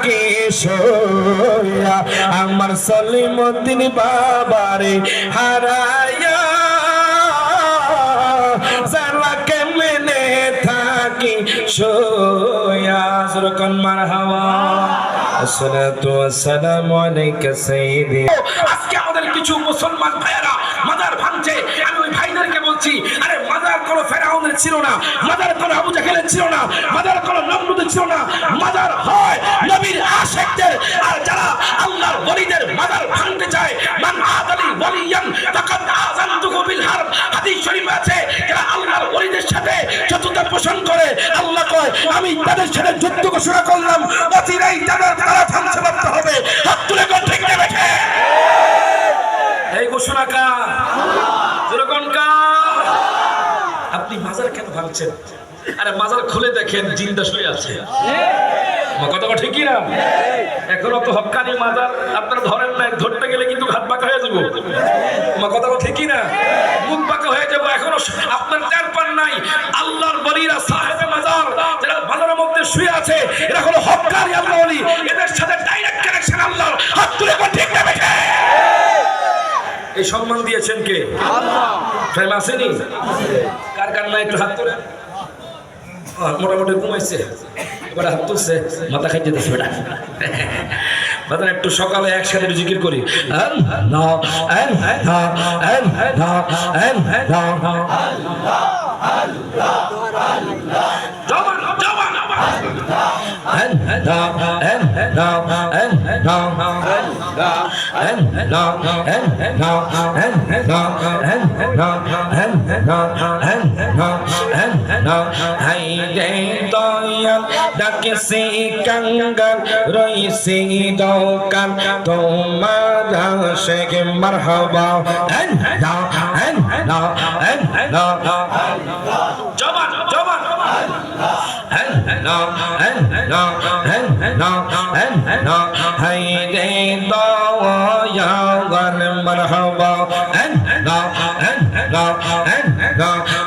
থাকি সোয়া আমার সলিমুদ্দিন বাবারে হারায়া জালা কেমনে থাকি সোয়া জরকন মারহাবা আসসালাতু ওয়াসসালামু আলাইকা সাইয়্যিদি। আজকে আমাদের কিছু মুসলমান ভাইয়েরা মাজার ভাঙছে। আমি ওই ভাইদেরকে বলছি, আরে মাজার কোনো ফেরাউনের ছিল না, মাজার কোনো আবু জাহেলের ছিল না, মাজার কোনো নমরুদের ছিল না। মাজার হয় নবীর আশিকদের। আর যারা আল্লাহর ওলিদের মাজার ভাঙতে চায়, মান আযালি ওয়ালিয়ান ফাকাদ আযানতুহু বিল হারব, হাদিস শরীফে আছে। যারা আল্লাহর ওলিদের সাথে শত্রুতা পোষণ করে, আল্লাহ কয় আমি তাদের সাথে যুদ্ধ ঘোষণা করলাম, অচিরেই তাদের তারা ধ্বংসপ্রাপ্ত হবে। হাত তুলে কোন ঠিক না বেঠে এই ঘোষণা কার? যেরকম কার? আপনি মাজার কেন ভাঙছেন? আরে মাজার খুলে দেখেন জিন্দা শুয়ে আছে। কথা ঠিকই না? এখনো তো হক্কানি মাজার আপনারা ধরেন না, ধরতে গেলে কিন্তু হাত বাঁকা হয়ে যাবো। কথা ঠিকই না? মুখ বাঁকা হয়ে যাবো। এখনো আপনার টের পান নাই আল্লাহর ওলিরা সাহেবে মাজার যারা মাজারের মধ্যে শুয়ে আছে, এরা হলো হক্কানি আল্লাহর ওলি। এদের সাথে ডাইরেক্ট কানেকশন আল্লাহর। হাত তুলে কোন ঠিক না বেঠে এই সম্মান দিয়েছেন কে? আল্লাহ। প্রেম আসেনি? কার কার না একটু হাত তোলেন। মোটামুটি ঘুমাইছে, এবার হাত তুলছে, মাথা খাইতে দিচ্ছে বেটা। বাজার একটু সকালে একসাথে জিকির করি। ডাকেছি কাঙ্গাল রইছি দোকান তোমার আশিক মারহাবা। জবান জবান হাইরে দয়াল মারহাবা।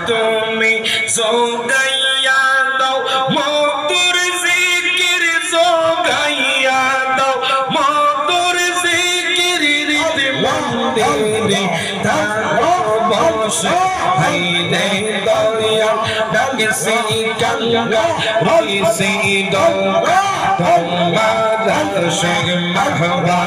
তুমি জোগাইয়া দাও মধুর জিকির, জোগাইয়া দাও মধুর জিকির, হৃদ মন্দিরে থাকো বসে। হাইরে দয়াল ডাকেছি কাঙ্গাল রইছি দোকান তোমার আশিক মারহাবা।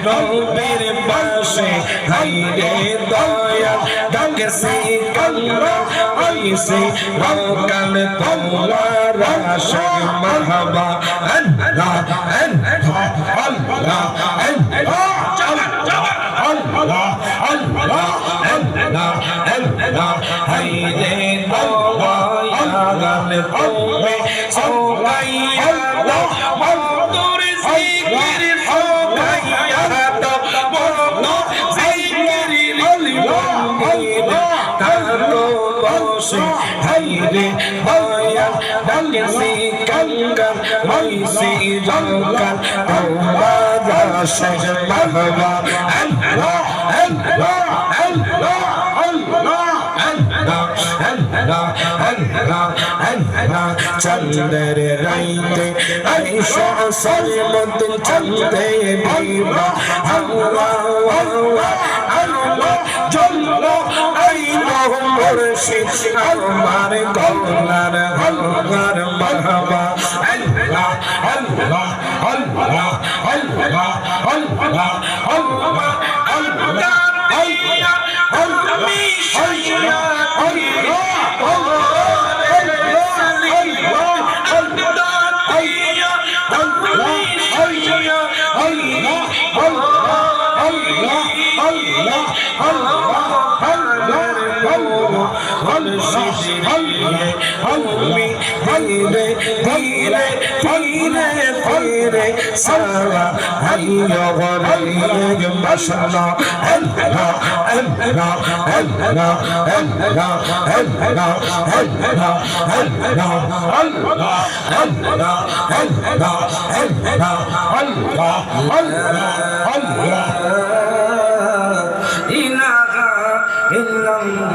নবীর পাশে হাইরে দয়াল ডাকেছি কাঙ্গাল রইছি দোকান তোমার আশিক মারহাবা। হাইরে দয়াল তুমি জোগাইয়া দাও মধুর জিকির, জোগাইয়া দাও মধুর জিকির, মন্দিরে থাকো বসে। হাইরে দয়াল ডাকেছি কাঙ্গাল রইছি দোকান তোমার আশিক মারহাবা। চন্দ্রের রাইতে আইসা সলমত চন্দে বিবা আল্লাহ জল্ল আইনো মুর্শিদ আমার কওলার হলগার মারহাবা আল্লাহ আল্লাহ আল্লাহ আল্লাহ আল্লাহ আল্লাহ আল্লাহ আমি শাইয়া সারা হাইয়া গরে মাশাআল্লাহ আল্লাহ আল্লাহ আল্লাহ আল্লাহ আল্লাহ আল্লাহ আল্লাহ আল্লাহ আল্লাহ আল্লাহ আল্লাহ আল্লাহ আল্লাহ আল্লাহ ইলাহা ইল্লাল্লাহ